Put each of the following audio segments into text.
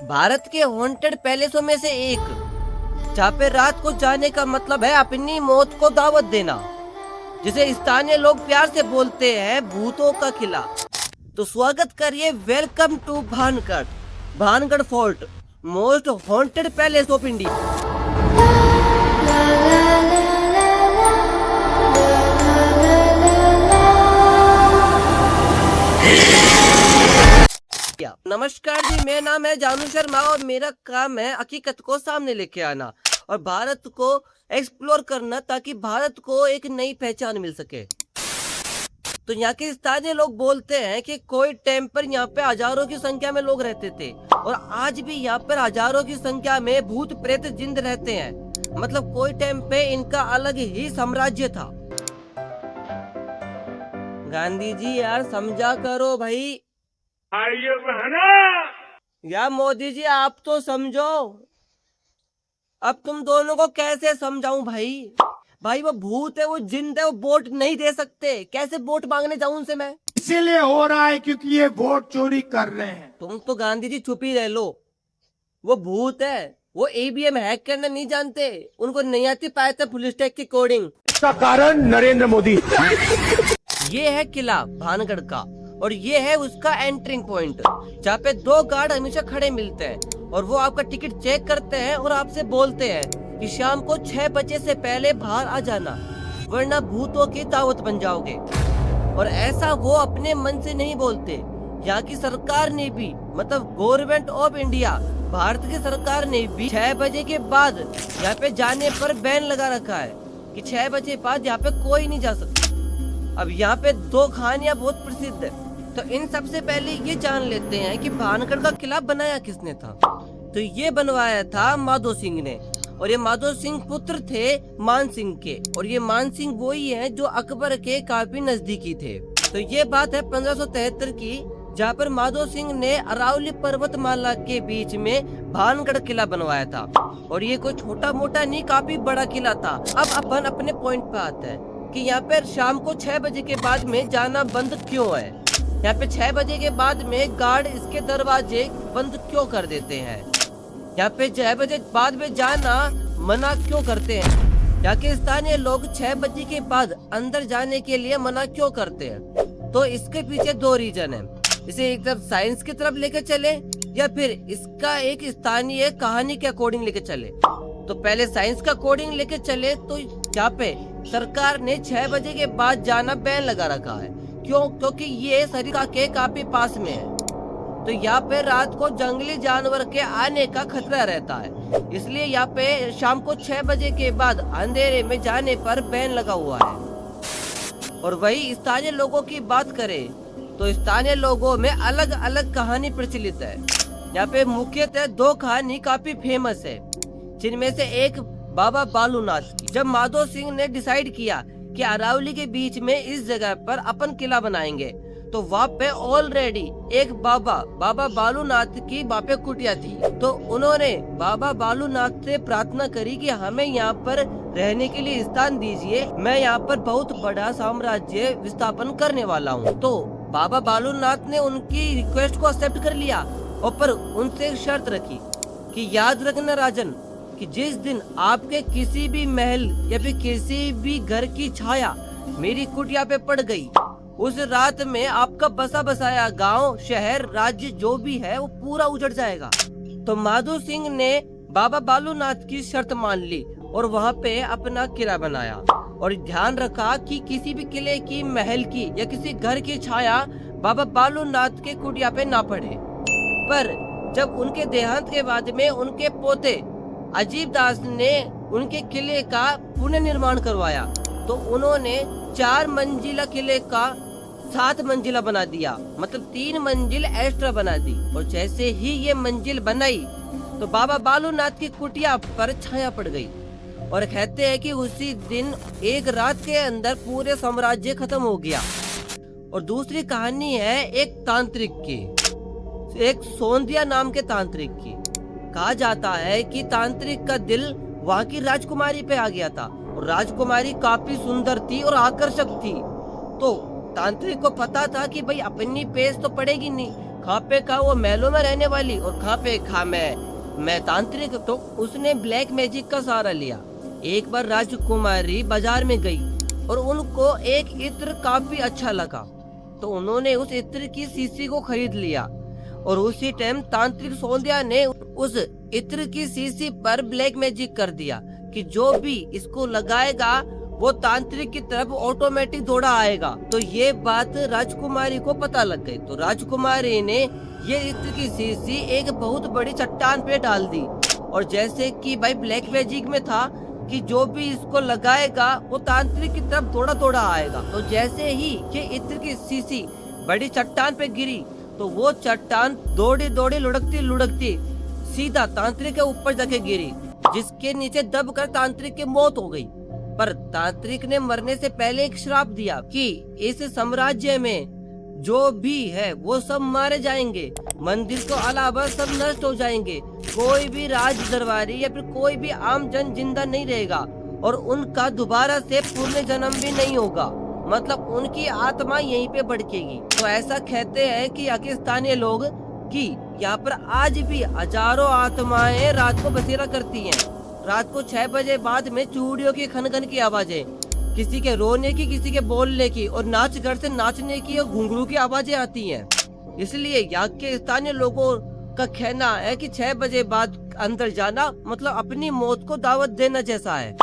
भारत के हॉन्टेड पैलेसों में से एक, जहाँ पे रात को जाने का मतलब है अपनी मौत को दावत देना, जिसे स्थानीय लोग प्यार से बोलते हैं भूतों का किला। तो स्वागत करिए, welcome to Bhangarh, Bhangarh fort, most haunted palace of India. नमस्कार जी, मेरा नाम है जानू शर्मा और मेरा काम है हकीकत को सामने लेके आना और भारत को एक्सप्लोर करना, ताकि भारत को एक नई पहचान मिल सके। तो यहाँ के स्थानीय लोग बोलते हैं कि कोई टाइम पर यहाँ पे हजारों की संख्या में लोग रहते थे और आज भी यहाँ पर हजारों की संख्या में भूत प्रेत जिंद रहते हैं। मतलब कोई टाइम पे इनका अलग ही साम्राज्य था। गांधी जी यार समझा करो भाई। या मोदी जी आप तो समझो। अब तुम दोनों को कैसे समझाऊं भाई? भाई वो भूत है, वो जिंद है, वो वोट नहीं दे सकते। कैसे वोट मांगने जाऊं उनसे मैं? इसीलिए हो रहा है क्योंकि ये वोट चोरी कर रहे हैं। तुम तो गांधी जी चुप ही रह लो। वो भूत है, वो ईवीएम हैक करना नहीं जानते, उनको नहीं आती पायथन फुल स्टैक की कोडिंग। इसका कारण नरेंद्र मोदी। ये है किला भानगढ़ का और ये है उसका एंट्रिंग पॉइंट, जहाँ पे दो गार्ड हमेशा खड़े मिलते हैं और वो आपका टिकट चेक करते हैं और आपसे बोलते हैं कि शाम को 6 बजे से पहले बाहर आ जाना, वरना भूतों की दावत बन जाओगे। और ऐसा वो अपने मन से नहीं बोलते, यहाँ की सरकार ने भी, मतलब गवर्नमेंट ऑफ इंडिया, भारत की सरकार ने भी 6 बजे के बाद यहाँ पे जाने पर बैन लगा रखा है कि 6 बजे बाद यहाँ पे कोई नहीं जा सकता। अब यहाँ पे दो कहानियां बहुत प्रसिद्ध है, तो इन सबसे पहले ये जान लेते हैं कि भानगढ़ का किला बनाया किसने था। तो ये बनवाया था माधो सिंह ने, और ये माधो सिंह पुत्र थे मान सिंह के, और ये मान सिंह वही हैं जो अकबर के काफी नजदीकी थे। तो ये बात है 1573 की, जहाँ पर माधो सिंह ने अरावली पर्वतमाला के बीच में भानगढ़ किला बनवाया था। और ये कोई छोटा मोटा नहीं, काफी बड़ा किला था। अब अपन अपने पॉइंट पे आते हैं कि यहाँ पे शाम को 6 बजे के बाद में जाना बंद क्यों है। यहाँ पे 6 बजे के बाद में गार्ड इसके दरवाजे बंद क्यों कर देते हैं? यहाँ पे 6 बजे बाद में जाना मना क्यों करते हैं? यहाँ के स्थानीय लोग 6 बजे के बाद अंदर जाने के लिए मना क्यों करते हैं? तो इसके पीछे दो रीजन है। इसे एक तरफ साइंस की तरफ लेके चले या फिर इसका एक स्थानीय कहानी के अकॉर्डिंग लेके चले। तो पहले साइंस का अकॉर्डिंग लेके चले तो यहाँ पे सरकार ने 6 बजे के बाद जाना बैन लगा रखा है। क्यों? क्योंकि ये सरिता के काफी पास में है, तो यहाँ पे रात को जंगली जानवर के आने का खतरा रहता है। इसलिए यहाँ पे शाम को 6 बजे के बाद अंधेरे में जाने पर बैन लगा हुआ है। और वही स्थानीय लोगों की बात करें तो स्थानीय लोगों में अलग अलग कहानी प्रचलित है। यहाँ पे मुख्यतः दो कहानी काफी फेमस है, जिनमें से एक बाबा बालूनाथ की। जब माधो सिंह ने डिसाइड किया कि अरावली के बीच में इस जगह पर अपन किला बनाएंगे, तो वहाँ पे ऑलरेडी एक बाबा बालूनाथ की वहाँ पे कुटिया थी। तो उन्होंने बाबा बालूनाथ से प्रार्थना करी कि हमें यहाँ पर रहने के लिए स्थान दीजिए, मैं यहाँ पर बहुत बड़ा साम्राज्य विस्थापन करने वाला हूँ। तो बाबा बालूनाथ ने उनकी रिक्वेस्ट को एक्सेप्ट कर लिया और पर उनसे एक शर्त रखी कि याद रखना राजन, कि जिस दिन आपके किसी भी महल या फिर किसी भी घर की छाया मेरी कुटिया पे पड़ गई, उस रात में आपका बसा बसाया गांव, शहर, राज्य जो भी है वो पूरा उजड़ जाएगा। तो माधो सिंह ने बाबा बालूनाथ की शर्त मान ली और वहाँ पे अपना किला बनाया और ध्यान रखा कि किसी भी किले की, महल की या किसी घर की छाया बाबा बालूनाथ के कुटिया पे ना पड़े। पर जब उनके देहांत के बाद में उनके पोते अजीब दास ने उनके किले का पुनर्निर्माण करवाया, तो उन्होंने 4 मंजिला किले का 7 मंजिला बना दिया, मतलब 3 मंजिल एक्स्ट्रा बना दी। और जैसे ही ये मंजिल बनाई तो बाबा बालूनाथ की कुटिया पर छाया पड़ गई और कहते हैं कि उसी दिन एक रात के अंदर पूरे साम्राज्य खत्म हो गया। और दूसरी कहानी है एक तांत्रिक की, एक सोंदिया नाम के तांत्रिक की। कहा जाता है कि तांत्रिक का दिल वहाँ की राजकुमारी पे आ गया था और राजकुमारी काफी सुंदर थी और आकर्षक थी। तो तांत्रिक को पता था कि भाई अपनी पेश तो पड़ेगी नहीं, कहाँ पे कहा वो महलों में रहने वाली और कहाँ पे कहा मैं तांत्रिक। तो उसने ब्लैक मैजिक का सहारा लिया। एक बार राजकुमारी बाजार में गई और उनको एक इत्र काफी अच्छा लगा, तो उन्होंने उस इत्र की शीशी को खरीद लिया और उसी टाइम तांत्रिक सोंदिया ने उस इत्र की शीशी पर ब्लैक मैजिक कर दिया कि जो भी इसको लगाएगा वो तांत्रिक की तरफ ऑटोमेटिक दौड़ा आएगा। तो ये बात राजकुमारी को पता लग गई। तो राजकुमारी ने ये इत्र की शीशी एक बहुत बड़ी चट्टान पे डाल दी और जैसे कि भाई ब्लैक मैजिक में था कि जो भी इसको लगाएगा वो तांत्रिक की तरफ दौड़ा दौड़ा आएगा। तो जैसे ही ये इत्र की शीशी बड़ी चट्टान पे गिरी तो वो चट्टान दौड़ी दौड़ी लुढ़कती लुढ़कती सीधा तांत्रिक के ऊपर जाके गिरी, जिसके नीचे दबकर तांत्रिक की मौत हो गई। पर तांत्रिक ने मरने से पहले एक श्राप दिया कि इस साम्राज्य में जो भी है वो सब मारे जाएंगे, मंदिर को अलावा सब नष्ट हो जाएंगे, कोई भी राज दरबारी या फिर कोई भी आम जन जिंदा नहीं रहेगा और उनका दोबारा से पुण्य जन्म भी नहीं होगा, मतलब उनकी आत्मा यहीं पे भड़केगी। तो ऐसा कहते हैं कि पाकिस्तानी लोग कि यहाँ पर आज भी हजारों आत्माएं रात को बसेरा करती हैं। रात को 6 बजे बाद में चूड़ियों की खनखन की आवाजें, किसी के रोने की, किसी के बोलने की और नाच घर से नाचने की और घुंघरू की आवाजें आती हैं। इसलिए यहाँ के स्थानीय लोगों का कहना है कि 6 बजे बाद अंदर जाना मतलब अपनी मौत को दावत देना जैसा है।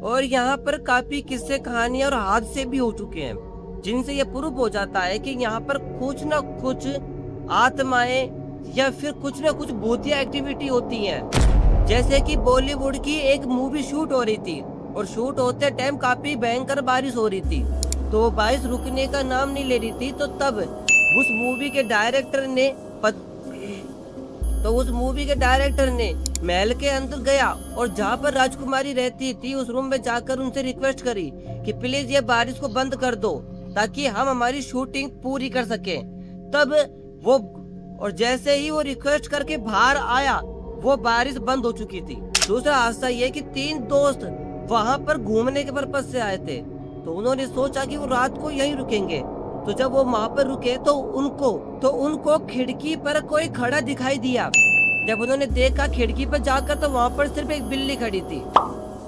और यहाँ पर काफी किस्से, कहानियां और हादसे भी हो चुके हैं जिनसे ये प्रूफ हो जाता है कि यहाँ पर कुछ न कुछ आत्माएं या फिर कुछ न कुछ भूतिया एक्टिविटी होती है। जैसे कि बॉलीवुड की एक मूवी शूट हो रही थी और शूट होते टाइम काफी भयंकर बारिश हो रही थी, तो बारिश रुकने का नाम नहीं ले रही थी। तो तब उस मूवी के डायरेक्टर ने महल के अंदर गया और जहाँ पर राजकुमारी रहती थी उस रूम में जाकर उनसे रिक्वेस्ट करी कि प्लीज ये बारिश को बंद कर दो ताकि हम हमारी शूटिंग पूरी कर सकें। तब वो और जैसे ही वो रिक्वेस्ट करके बाहर आया वो बारिश बंद हो चुकी थी। दूसरा हादसा ये कि 3 दोस्त वहाँ पर घूमने के पर्पज से आए थे, तो उन्होंने सोचा कि वो रात को यहीं रुकेंगे। तो जब वो वहाँ पर रुके तो उनको खिड़की पर कोई खड़ा दिखाई दिया। जब उन्होंने देखा खिड़की पर जाकर तो वहाँ पर सिर्फ एक बिल्ली खड़ी थी।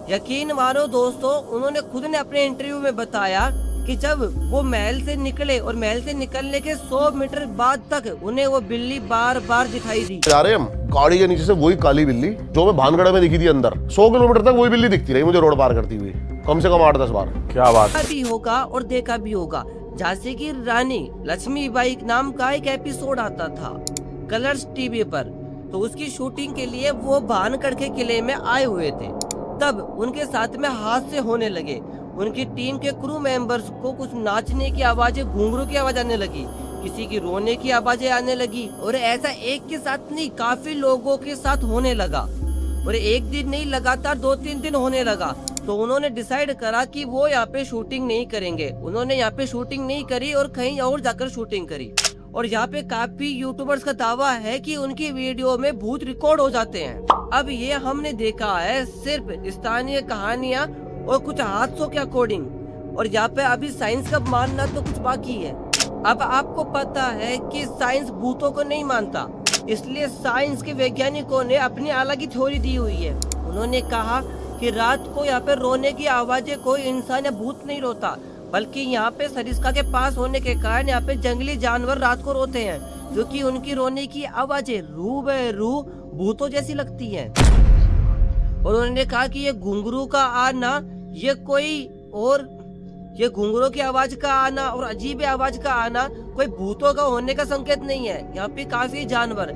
यकीन मानो दोस्तों, उन्होंने खुद ने अपने इंटरव्यू में बताया कि जब वो महल से निकले और महल से निकलने के 100 मीटर बाद तक उन्हें वो बिल्ली बार बार दिखाई दी। जा रहे हम गाड़ी के नीचे से वही काली बिल्ली जो मैं भानगढ़ में दिखी थी अंदर, 100 किलोमीटर तक वही बिल्ली दिखती रही मुझे रोड पार करती हुई, कम से कम 8-10 बार। क्या बात भी होगा और देखा भी होगा। झांसी की रानी लक्ष्मीबाई नाम का एक एपिसोड आता था कलर्स टीवी पर, तो उसकी शूटिंग के लिए वो भानगढ़ के किले में आए हुए थे। तब उनके साथ में हादसे होने लगे। उनकी टीम के क्रू मेंबर्स को कुछ नाचने की आवाजें, घुंघरू की आवाज आने लगी, किसी की रोने की आवाजें आने लगी और ऐसा एक के साथ नहीं काफी लोगों के साथ होने लगा। और एक दिन नहीं, लगातार 2-3 दिन होने लगा। तो उन्होंने डिसाइड करा कि वो यहाँ पे शूटिंग नहीं करेंगे। उन्होंने यहाँ पे शूटिंग नहीं करी और कहीं और जाकर शूटिंग करी। और यहाँ पे काफी यूट्यूबर्स का दावा है कि उनकी वीडियो में भूत रिकॉर्ड हो जाते हैं। अब ये हमने देखा है सिर्फ स्थानीय कहानियां और कुछ हादसों के अकॉर्डिंग, और यहाँ पे अभी साइंस का मानना तो कुछ बाकी है। अब आपको पता है कि साइंस भूतों को नहीं मानता, इसलिए साइंस के वैज्ञानिकों ने अपनी अलग ही थ्योरी दी हुई है। उन्होंने कहा कि रात को यहाँ पे रोने की आवाजें कोई इंसान या भूत नहीं रोता, बल्कि यहाँ पे सरिस्का के पास होने के कारण यहाँ पे जंगली जानवर रात को रोते हैं, जो कि उनकी रोने की आवाजें रूबरू भूतों जैसी लगती हैं। और उन्होंने कहा कि ये घुंघरू का आना, ये घुंघरू की आवाज का आना और अजीब आवाज का आना कोई भूतों का होने का संकेत नहीं है। यहाँ पे काफी जानवर,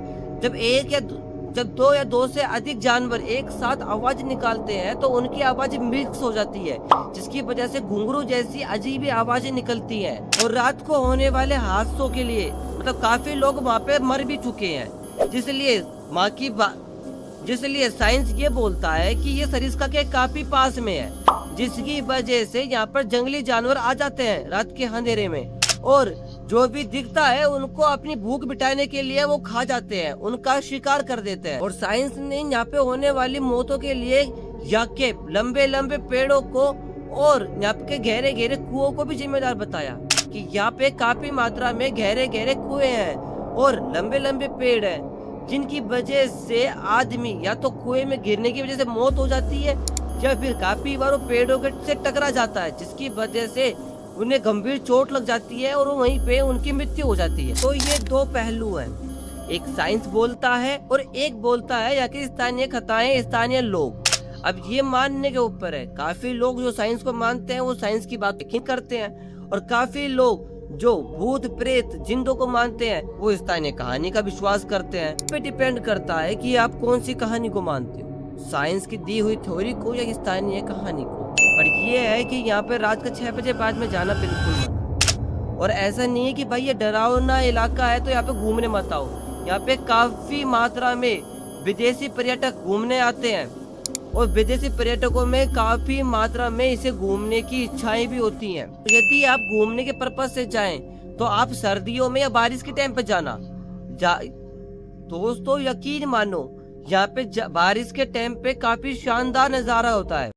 जब 2 या 2 से अधिक जानवर एक साथ आवाज निकालते हैं तो उनकी आवाज मिक्स हो जाती है, जिसकी वजह से घुंघरू जैसी अजीब आवाजें निकलती हैं। और रात को होने वाले हादसों के लिए मतलब काफी लोग वहाँ पे मर भी चुके हैं, जिसलिए साइंस ये बोलता है कि ये सरिस्का के काफी पास में है, जिसकी वजह से यहाँ पर जंगली जानवर आ जाते हैं रात के अंधेरे में, और जो भी दिखता है उनको अपनी भूख मिटाने के लिए वो खा जाते हैं, उनका शिकार कर देते हैं। और साइंस ने यहाँ पे होने वाली मौतों के लिए यहाँ के लंबे लंबे पेड़ों को और यहाँ के गहरे गहरे कुओं को भी जिम्मेदार बताया कि यहाँ पे काफी मात्रा में गहरे गहरे कुएं हैं और लंबे लंबे पेड़ हैं जिनकी वजह से आदमी या तो कुएं में गिरने की वजह से मौत हो जाती है या फिर काफी बार वो पेड़ों के से टकरा जाता है, जिसकी वजह से उन्हें गंभीर चोट लग जाती है और वहीं पे उनकी मृत्यु हो जाती है। तो ये दो पहलू हैं, एक साइंस बोलता है और एक बोलता है या कि स्थानीय खताएं स्थानीय लोग। अब ये मानने के ऊपर है, काफी लोग जो साइंस को मानते हैं वो साइंस की बात यकीन करते हैं और काफी लोग जो भूत प्रेत जिंदों को मानते हैं वो स्थानीय कहानी का विश्वास करते हैं। इस पे डिपेंड करता है कि आप कौन सी कहानी को मानते हो, साइंस की दी हुई थ्योरी को या स्थानीय कहानी को। पर ये है कि यहाँ पे रात का 6 बजे बाद में जाना बिल्कुल मना। और ऐसा नहीं है कि भाई ये डरावना इलाका है तो यहाँ पे घूमने मत आओ। यहाँ पे काफी मात्रा में विदेशी पर्यटक घूमने आते हैं और विदेशी पर्यटकों में काफी मात्रा में इसे घूमने की इच्छाएं भी होती हैं। तो यदि आप घूमने के पर्पज से जाएं तो आप सर्दियों में या बारिश के टाइम पे जाना। दोस्तों यकीन मानो यहाँ पे बारिश के टाइम पे काफी शानदार नजारा होता है।